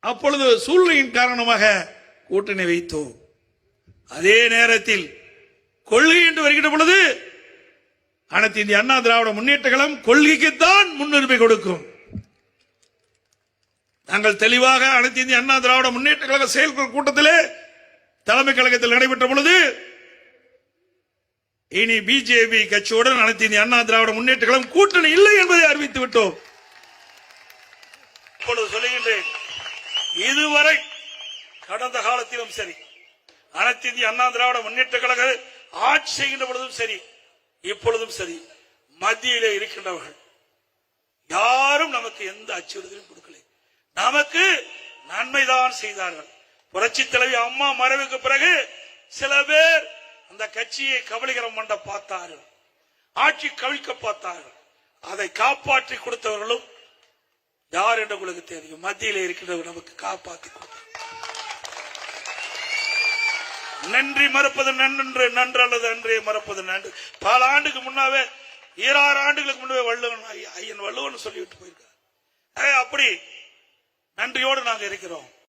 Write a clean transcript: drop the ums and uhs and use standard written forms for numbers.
அப்பொழுது சூழ்நிலையின் காரணமாக கூட்டணி வைத்தோம். அதே நேரத்தில் கொள்கை என்று வருகின்ற பொழுது அனைத்து இந்திய அண்ணா திராவிட முன்னேற்ற கழகம் கொள்கைக்குத்தான் முன்னுரிமை கொடுக்கும். நாங்கள் தெளிவாக அனைத்து இந்திய அண்ணா திராவிட முன்னேற்ற கழக செயற்குழு கூட்டத்திலே தலைமை கழகத்தில் நடைபெற்ற பொழுது இனி பிஜேபி கட்சியுடன் அனைத்து இந்திய அண்ணா திராவிட முன்னேற்ற கழகம் கூட்டணி இல்லை என்பதை அறிவித்து விட்டோம். இப்பொழுது சொல்லுகின்றேன், இதுவரை கடந்த காலத்திலும் சரி, அனைத்து இந்திய அண்ணா திராவிட முன்னேற்ற கழக ஆட்சி செய்கின்ற பொழுதும் சரி, இப்பொழுதும் சரி, மத்தியிலே இருக்கின்றவர்கள் யாரும் நமக்கு எந்த அச்சுறுத்தலும் கொடுக்கல. நமக்கு நன்மைதான் செய்தார்கள். புரட்சி தலைவி அம்மா மறைவுக்கு பிறகு சில பேர் அந்த கட்சியை கபலீகரம் பண்ண பார்த்தார்கள், ஆட்சி கவிழ்க்க பார்த்தார்கள். அதை காப்பாற்றி கொடுத்தவர்களும் யார் என்று உங்களுக்கு தெரியும். மத்தியிலே இருக்கின்றவர்கள் நமக்கு காப்பாற்றி கொடுத்தார். நன்றி மறப்பது நன்று, நன்று அல்லது அன்றே மறப்பது நன்று. பல ஆண்டுக்கு முன்னாவே 26 ஆண்டுகளுக்கு முன்னே வள்ளுவன் ஐயன் வள்ளுவன் சொல்லிவிட்டு போயிருக்கார். அப்படி நன்றியோடு நாங்கள் இருக்கிறோம்.